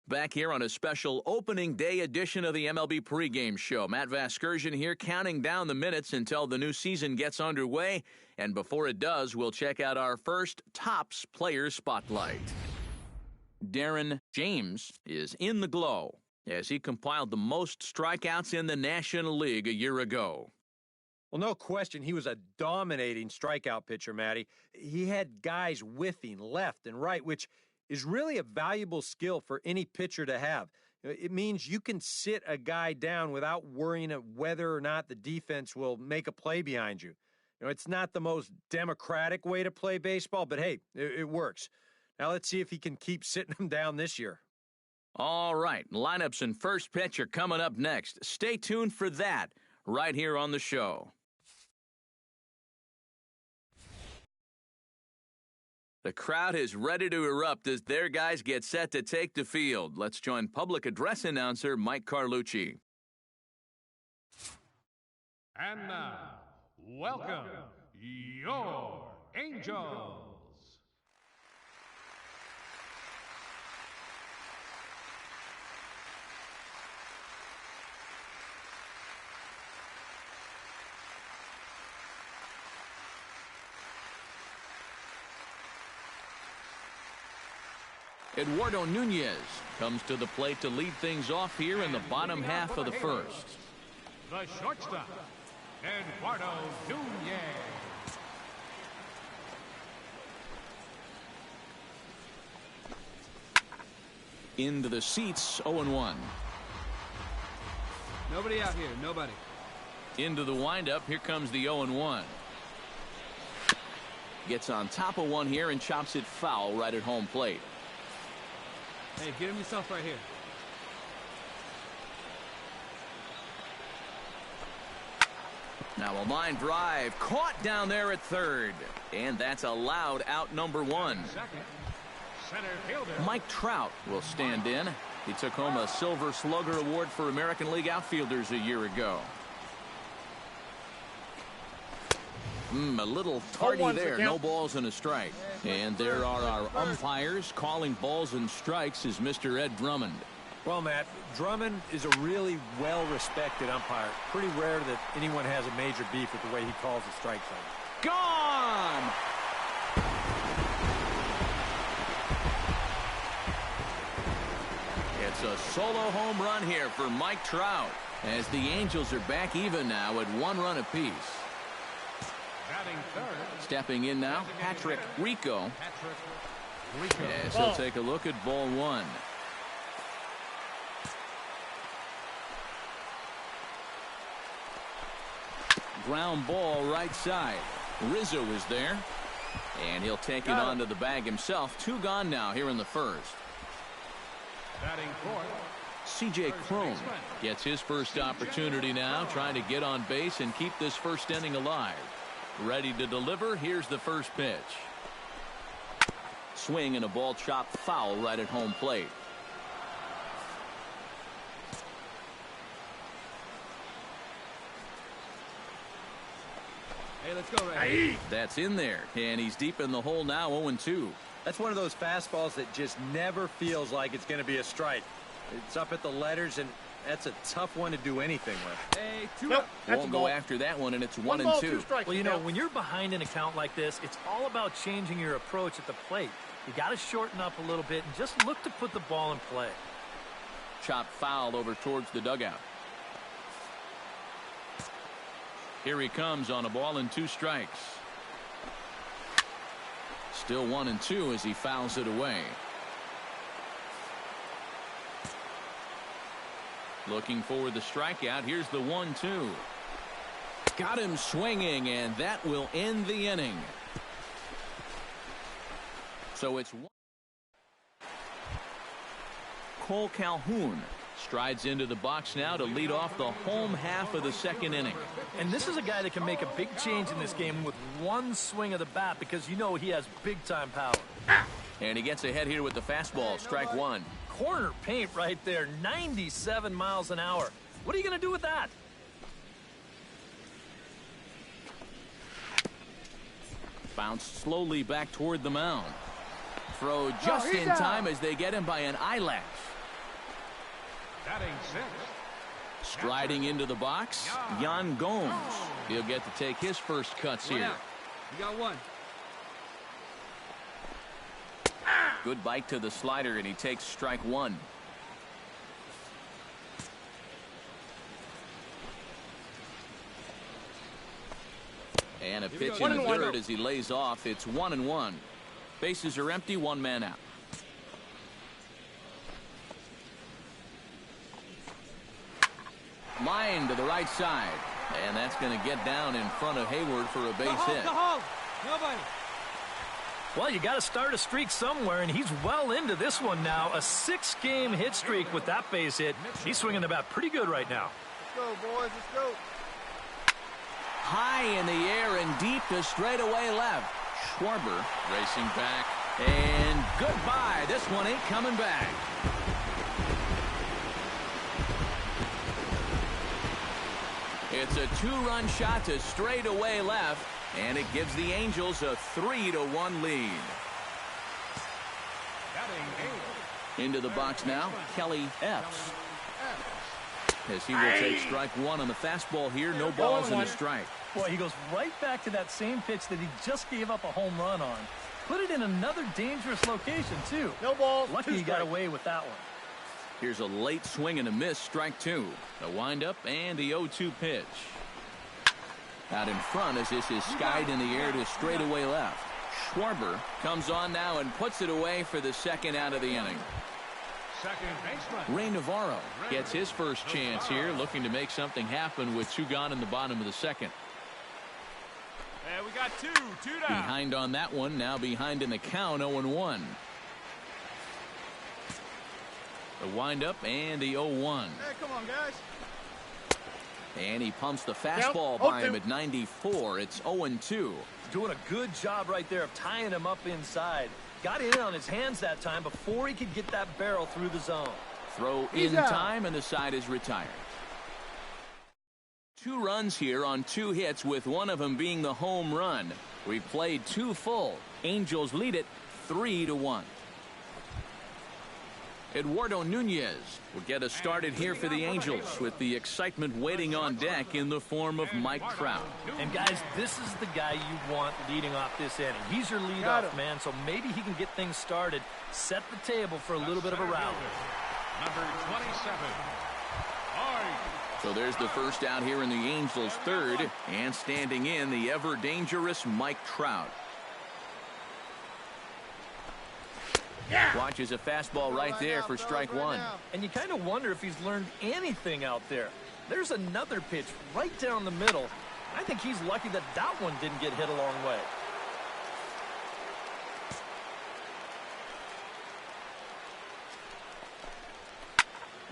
Back here on a special opening day edition of the MLB pregame show. Matt Vasgersian here, counting down the minutes until the new season gets underway. And before it does, we'll check out our first Topps Player Spotlight. Darren James is in the glow as he compiled the most strikeouts in the National League a year ago. Well, no question, he was a dominating strikeout pitcher, Matty. He had guys whiffing left and right, which is really a valuable skill for any pitcher to have. It means you can sit a guy down without worrying whether or not the defense will make a play behind you. It's not the most democratic way to play baseball, but hey, it works. Now let's see if he can keep sitting them down this year. All right, lineups and first pitch are coming up next. Stay tuned for that right here on the show. The crowd is ready to erupt as their guys get set to take the field. Let's join public address announcer Mike Carlucci. And now, welcome your Angels. Eduardo Nunez comes to the plate to lead things off here in the bottom half of the first. The shortstop, Eduardo Nunez. Into the seats, 0-1. Nobody out here, nobody. Into the windup, here comes the 0-1. Gets on top of one here and chops it foul right at home plate. Hey, get him yourself right here. Now a line drive caught down there at third. And that's a loud out number one. Second, center fielder Mike Trout will stand in. He took home a Silver Slugger Award for American League outfielders a year ago. A little tardy there. No balls and a strike. And there are our umpires calling balls and strikes is Mr. Ed Drummond. Well, Matt, Drummond is a really well-respected umpire. Pretty rare that anyone has a major beef with the way he calls the strike zone. Gone! It's a solo home run here for Mike Trout as the Angels are back even now at 1 run apiece. batting third. Stepping in now, Patrick Rico. As he'll take a look at ball one. Ground ball right side. Rizzo is there. And he'll take it onto the bag himself. 2 gone now here in the first. Batting fourth. C.J. Cron gets his first opportunity now, trying to get on base and keep this first inning alive. Ready to deliver. Here's the first pitch. Swing and a ball chopped foul right at home plate. Hey, let's go right here. That's in there, and he's deep in the hole now, 0-2. That's one of those fastballs that just never feels like it's going to be a strike. It's up at the letters, and that's a tough one to do anything with. Hey, two Nope, up. that's Won't a go ball. after that one, and it's 1-2. One ball, 2 strikes. Well, you know, when you're behind an account like this, it's all about changing your approach at the plate. You got to shorten up a little bit and just look to put the ball in play. Chopped foul over towards the dugout. Here he comes on a ball and 2 strikes. Still 1-2 as he fouls it away. Looking for the strikeout. Here's the 1-2. Got him swinging, and that will end the inning. So it's Cole Calhoun strides into the box now to lead off the home half of the second inning. And this is a guy that can make a big change in this game with one swing of the bat because you know he has big-time power. And he gets ahead here with the fastball. Strike 1. Corner paint right there, 97 miles an hour. What are you going to do with that? Bounced slowly back toward the mound. Throw just in time as they get him by an eyelash. Batting sixth. Striding into the box, Yan Gomes. He'll get to take his first cuts One here. out. You got one. Good bite to the slider, and he takes strike one. And a pitch in the third as he lays off. It's 1-1. Bases are empty, one man out. Line to the right side. And that's going to get down in front of Hayward for a base hit. Go home. Nobody. Well, you got to start a streak somewhere, and he's well into this one now. A 6-game hit streak with that base hit. He's swinging the bat pretty good right now. Let's go, boys. Let's go. High in the air and deep to straightaway left. Schwarber racing back. And goodbye. This one ain't coming back. It's a 2-run shot to straightaway left. And it gives the Angels a 3-1 lead. Batting eighth. Into the box now, Kelly Epps. As he will take strike one on the fastball here. No balls and a strike. Boy, he goes right back to that same pitch that he just gave up a home run on. Put it in another dangerous location, too. No balls. Lucky he got away with that one. Here's a late swing and a miss, strike two. A windup and the 0-2 pitch. Out in front as this is skied in the air to straightaway left. Schwarber comes on now and puts it away for the second out of the inning. Second baseman. Ray Navarro gets his first chance here, looking to make something happen with 2 gone in the bottom of the second. And we got two down. Behind on that one, now behind in the count, 0-1. The windup and the 0-1. Hey, come on, guys. And he pumps the fastball by him at 94. It's 0-2. Doing a good job right there of tying him up inside. Got in on his hands that time before he could get that barrel through the zone. Throw in time, and the side is retired. 2 runs here on 2 hits, with one of them being the home run. We played 2 full. Angels lead it 3-1. Eduardo Nunez will get us started here for the Angels, with the excitement waiting on deck in the form of Mike Trout. And guys, this is the guy you want leading off this inning. He's your leadoff man, so maybe he can get things started, set the table for a little bit of a rally. Number 27. So there's the first out here in the Angels' third, and standing in, the ever-dangerous Mike Trout. Watches a fastball right there for strike one. And you kind of wonder if he's learned anything out there. There's another pitch right down the middle. I think he's lucky that that one didn't get hit a long way.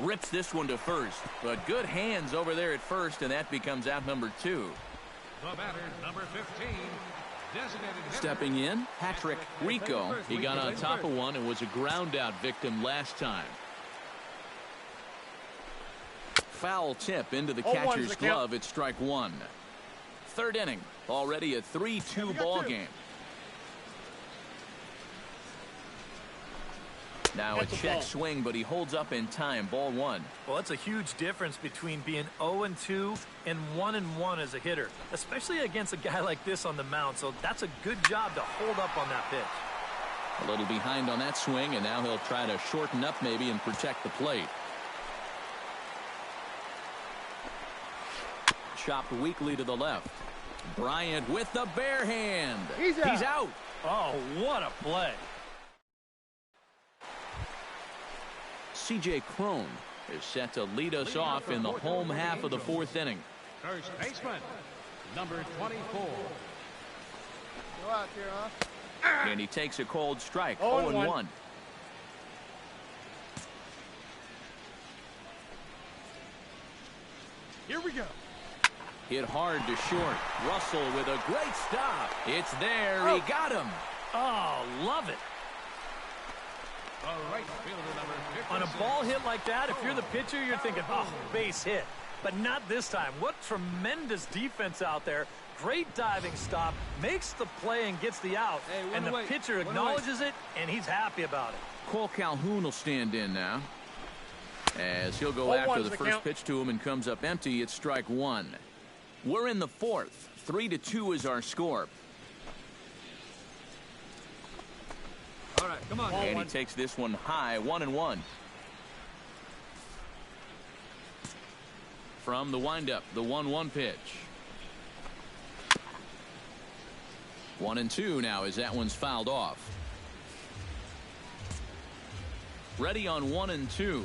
Rips this one to first, but good hands over there at first, and that becomes out number 2. The batter, number 15. Stepping in, Patrick Rico. He got on top of one and was a ground out victim last time. Foul tip into the catcher's glove. It's strike one. Third inning, already a 3-2 ball game. Now a check swing, but he holds up in time. Ball one. Well, that's a huge difference between being 0-2 and 1-1 as a hitter, especially against a guy like this on the mound. So that's a good job to hold up on that pitch. A little behind on that swing, and now he'll try to shorten up maybe and protect the plate. Chopped weakly to the left. Bryant with the bare hand. He's out. Oh, what a play. C.J. Cron is set to lead us off in the home half of the fourth inning. First baseman, number 24. Go out here, huh? And he takes a cold strike. 0-1. Here we go. Hit hard to short. Russell with a great stop. It's there. He got him. Oh, love it. The right fielder, number 56. On a ball hit like that, if you're the pitcher, you're thinking, oh, base hit. But not this time. What tremendous defense out there. Great diving stop. Makes the play and gets the out. Hey, and the pitcher acknowledges it, and he's happy about it. Cole Calhoun will stand in now. As he'll go after the first pitch to him and comes up empty. It's strike one. We're in the fourth. 3-2 is our score. All right, come on. And he takes this one high, 1-1. From the windup, the 1-1 pitch. 1-2 now as that one's fouled off. Ready on 1-2.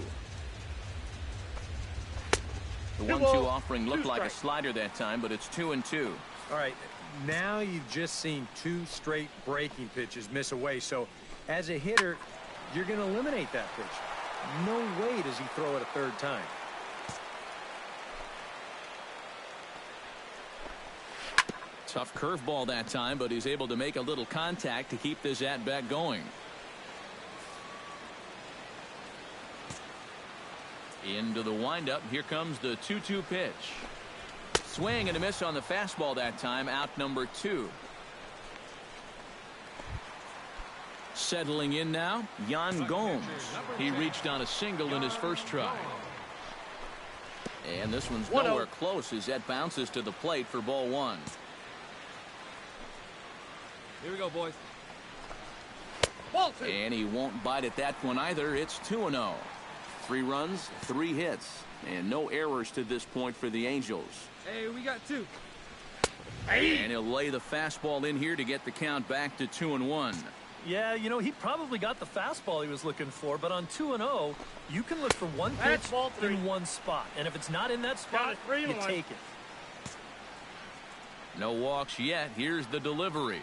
The 1-2 offering looked like a slider that time, but it's 2-2. All right, now you've just seen two straight breaking pitches miss away. So as a hitter, you're going to eliminate that pitch. No way does he throw it a third time. Tough curveball that time, but he's able to make a little contact to keep this at-bat going. Into the windup. Here comes the 2-2 pitch. Swing and a miss on the fastball that time. Out number 2. Settling in now, Yan Gomes. He reached on a single in his first try. And this one's nowhere close as that bounces to the plate for ball 1. Here we go, boys. And he won't bite at that one either. It's 2-0. 3 runs, 3 hits, and no errors to this point for the Angels. Hey, we got 2. And he'll lay the fastball in here to get the count back to 2-1. Yeah, you know, he probably got the fastball he was looking for, but on 2-0, you can look for one pitch in one spot. And if it's not in that spot, you take it. No walks yet. Here's the delivery.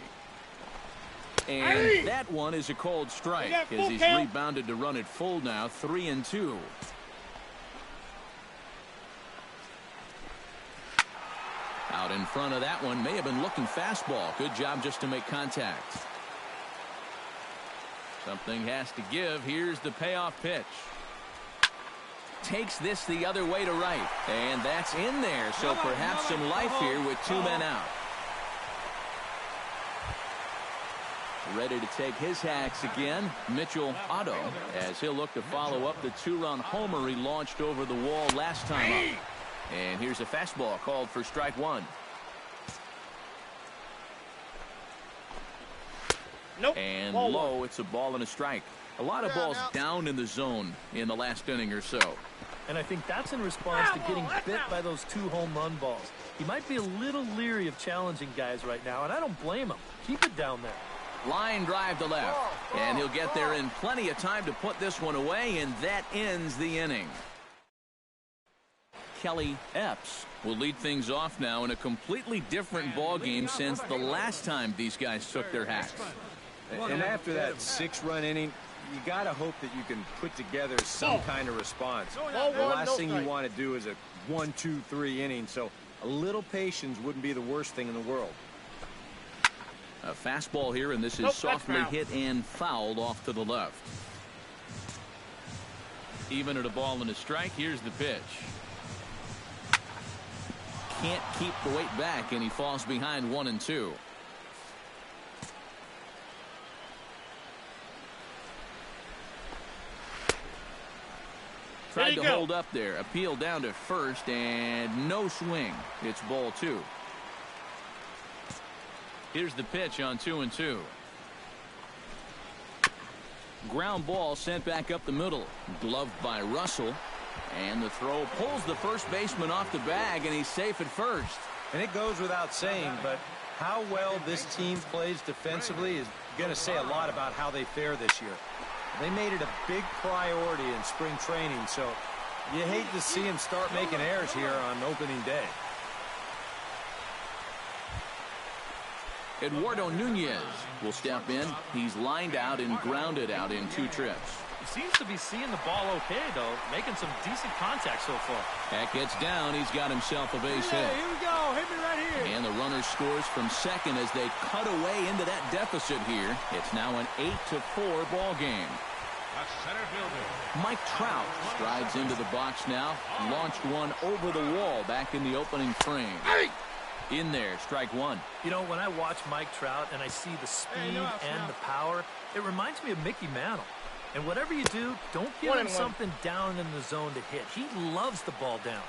And that one is a cold strike as he's rebounded to run it full now, 3-2. Out in front of that one, may have been looking fastball. Good job just to make contact. Something has to give. Here's the payoff pitch. Takes this the other way to right. And that's in there. So perhaps some life here with 2 men out. Ready to take his hacks again, Mitchell Otto, as he'll look to follow up the 2-run homer he launched over the wall last time up. And here's a fastball called for strike 1. And low, it's a ball and a strike. A lot of balls down in the zone in the last inning or so. And I think that's in response to getting bit by those 2 home run balls. He might be a little leery of challenging guys right now, and I don't blame him. Keep it down there. Line drive to left, and he'll get there in plenty of time to put this one away, and that ends the inning. Kelly Epps will lead things off now in a completely different ball game since the last time these guys took their hacks. And after that 6-run inning, you got to hope that you can put together some kind of response. The last thing you want to do is a 1-2-3 inning, so a little patience wouldn't be the worst thing in the world. A fastball here, and this is softly hit and fouled off to the left. Even at a ball and a strike, here's the pitch. Can't keep the weight back, and he falls behind 1-2. Tried to hold up there. Appeal down to first, and no swing. It's ball 2. Here's the pitch on 2-2. Ground ball sent back up the middle. Gloved by Russell. And the throw pulls the first baseman off the bag, and he's safe at first. And it goes without saying, but how well this team plays defensively is going to say a lot about how they fare this year. They made it a big priority in spring training, so you hate to see them start making errors here on opening day. Eduardo Nunez will step in. He's lined out and grounded out in 2 trips. He seems to be seeing the ball okay, though, making some decent contact so far. That gets down. He's got himself a base hit. Here we go. Hit me right here. And the runner scores from second as they cut away into that deficit here. It's now an 8-4 ball game. Mike Trout strides into the box now. Launched one over the wall back in the opening frame. In there, strike 1. You know, when I watch Mike Trout and I see the speed and the power, it reminds me of Mickey Mantle. And whatever you do, don't give him something down in the zone to hit. He loves the ball down.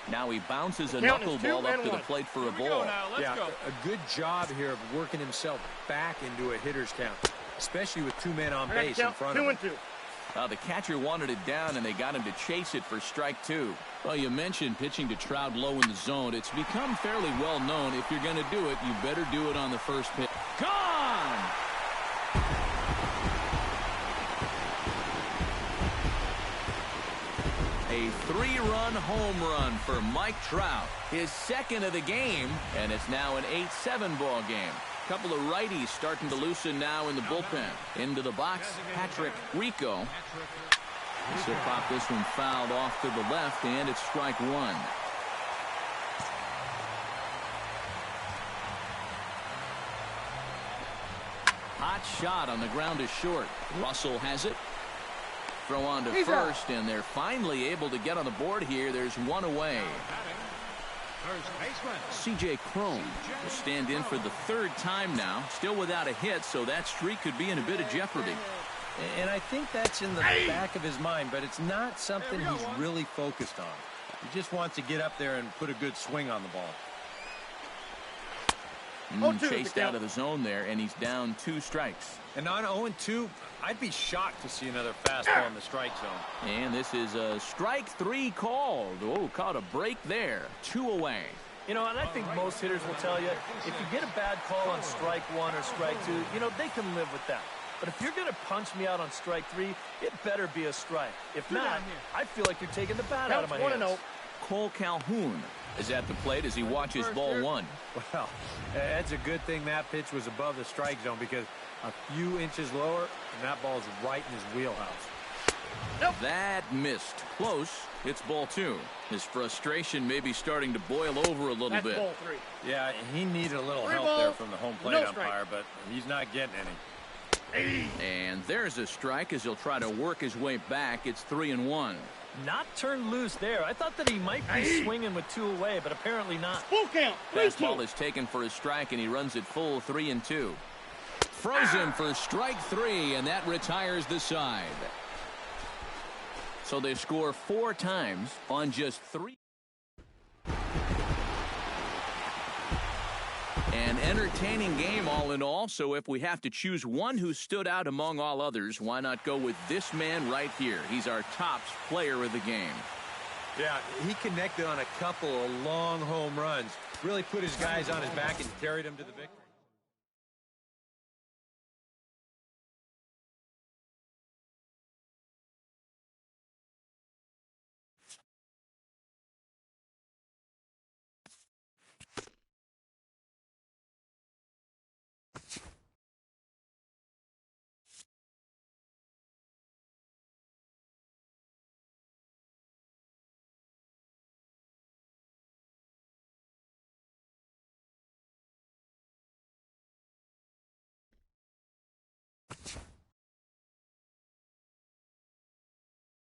Now he bounces a knuckleball up to the plate for a ball. Let's go. A good job here of working himself back into a hitter's count, especially with 2 men on base in front of him. 2-2. The catcher wanted it down, and they got him to chase it for strike 2. Well, you mentioned pitching to Trout low in the zone. It's become fairly well known. If you're going to do it, you better do it on the first pitch. Gone! A 3-run home run for Mike Trout. His second of the game, and it's now an 8-7 ball game. Couple of righties starting to loosen now in the bullpen. Into the box, Patrick Rico. He'll pop this one fouled off to the left, and it's strike 1. Hot shot on the ground is short. Russell has it. Throw on to first, and they're finally able to get on the board here. There's one away. C.J. Cron will stand in for the 3rd time now, still without a hit, so that streak could be in a bit of jeopardy. And I think that's in the back of his mind, but it's not something he's really focused on. He just wants to get up there and put a good swing on the ball. Chased out of the zone there, and he's down 2 strikes. And on 0-2, I'd be shocked to see another fastball in the strike zone. And this is a strike 3 called. Oh, caught a break there. 2 away. You know, and I think most hitters will tell you, if you get a bad call on strike 1 or strike 2, you know, they can live with that. But if you're going to punch me out on strike 3, it better be a strike. If not, I feel like you're taking the bat out of my hands. Cole Calhoun is at the plate as he watches ball 1. Well, that's a good thing that pitch was above the strike zone, because a few inches lower, and that ball's right in his wheelhouse. That missed. Close. It's ball 2. His frustration may be starting to boil over a little bit. Ball 3. Yeah, he needed a little help there from the home plate umpire, but he's not getting any. And there's a strike as he'll try to work his way back. It's 3-1. Not turned loose there. I thought that he might be swinging with 2 away, but apparently not. Full count. Fastball is taken for a strike, and he runs it full 3-2. Throws him for strike 3, and that retires the side. So they score 4 times on just 3. An entertaining game all in all, so if we have to choose one who stood out among all others, why not go with this man right here? He's our tops player of the game. Yeah, he connected on a couple of long home runs, really put his guys on his back and carried them to the victory.